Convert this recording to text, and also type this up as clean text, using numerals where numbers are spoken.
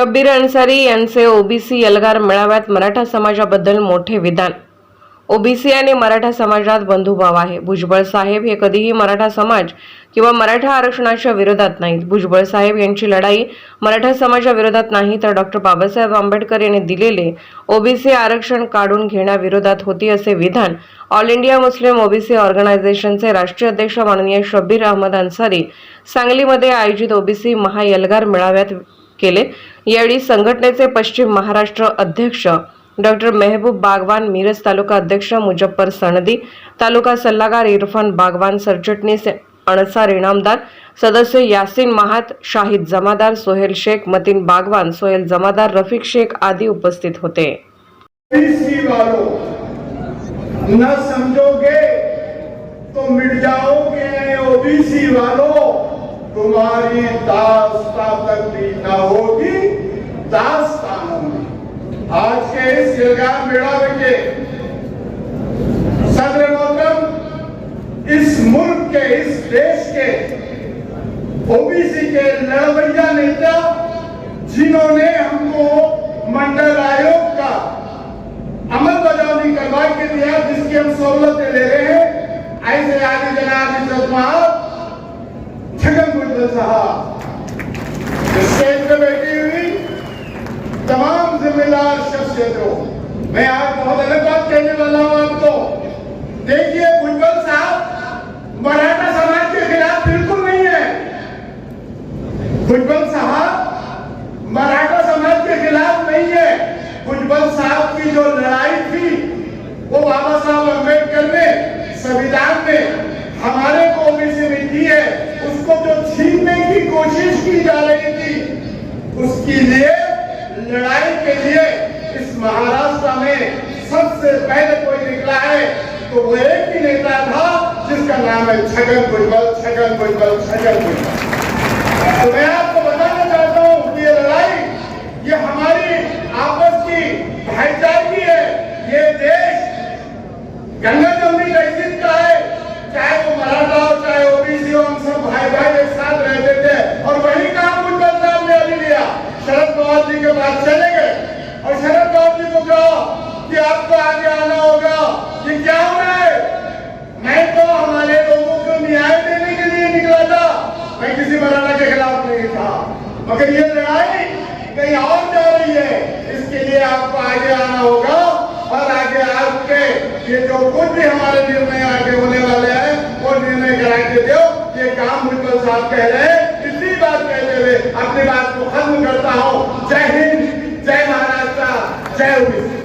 शब्बीर अन्सारी यांचे ओबीसी एल्गार मेळाव्यात मराठा समाजाबद्दल मोठे विधान। ओबीसी आणि मराठा समाजात बंधुभाव आहे। भुजबळ साहेब हे कधीही मराठा समाज किंवा मराठा आरक्षणाच्या विरोधात नाहीत। भुजबळ साहेब यांची लढाई मराठा समाजाविरोधात नाही तर डॉक्टर बाबासाहेब आंबेडकर यांनी दिलेले ओबीसी आरक्षण काढून घेण्याविरोधात होती, असे विधान ऑल इंडिया मुस्लिम ओबीसी ऑर्गनायझेशनचे राष्ट्रीय अध्यक्ष माननीय शब्बीर अहमद अन्सारी सांगलीमध्ये आयोजित ओबीसी महाएल्गार मेळाव्यात केले। यावेळी संघटनेचे पश्चिम महाराष्ट्र अध्यक्ष डॉक्टर मेहबूब बागवान, मिरज तालुका अध्यक्ष मुजफ्फर सनदी, तालुका सल्लागार इरफान बागवान, सरचिटणीस अनसार इनामदार, सदस्य यासीन महात, शाहिद जमादार, सोहेल शेख, मतीन बागवान, सोहेल जमादार, रफीक शेख आदि उपस्थित होते। ओबीसी वालों, न समझोगे तो मिट जाओगे। ओबीसी वालों, तुम्हारी दास्तां तक भी न होगी दास्तानों में। आज के इस एल्गार मेळावे के सदर मोहतरम, इस मुल्क के, इस देश के ओबीसी के लड़वैया नेता, जिन्होंने हमको मंडल आयोग का अमल बजावनी करवा के दिया, जिसकी हम सहूलतें ले रहे हैं, ऐसे आदि जनाब इज्जत महाब छगन भुजबल साहब, स्टेज पे बैठी हुई तमाम जिम्मेदार शख्सियतों, मैं आज बहुत अलग बात कहने वाला हूं आपको। देखिए, भुजबल साहब मराठा समाज के खिलाफ बिल्कुल नहीं है। भुजबल साहब मराठा समाज के खिलाफ नहीं है। भुजबल साहब की जो लड़ाई थी वो बाबा साहब अम्बेडकर ने संविधान में हमारे को ओबीसी में दी है, उसको जो छीनने की कोशिश की जा रही थी, उसके लिए लड़ाई के लिए इस महाराष्ट्र में सबसे पहले कोई निकला है तो वो एक ही नेता था जिसका नाम है छगन भुजबल, छगन भुजबल, छगन भुजबल। तो मैं आपको बताना चाहता हूं कि ये लड़ाई, ये हमारी आपस की भाईचारगी है। ये देश गंगा जमुनी तहसील का है, चाहे वो मराठा हो चाहे ओबीसी हो, हम सब भाई भाई एक साथ रहते थे। और वही काम भुजबल साहब ने अभी लिया, शरद पवार जी के बाद चले गए और शरद पवार जी को कहा कि आपको आगे आना होगा। ये क्या हो रहा है? मैं तो हमारे लोगों को न्याय देने के लिए निकला था, मैं किसी मराठा के खिलाफ नहीं था, मगर ये लड़ाई कहीं और जा रही है। इसके लिए आपको आगे आना होगा और आगे आके ये जो कुछ भी हमारे निर्णय आगे होने वाले हैं वो निर्णय करा के दो। ये काम भुजबल साहब कह रहे हैं। इसी बात कहते हुए अपनी बात को खत्म करता हूँ। जय हिंद, जय महाराष्ट्र, जय ओबीसी।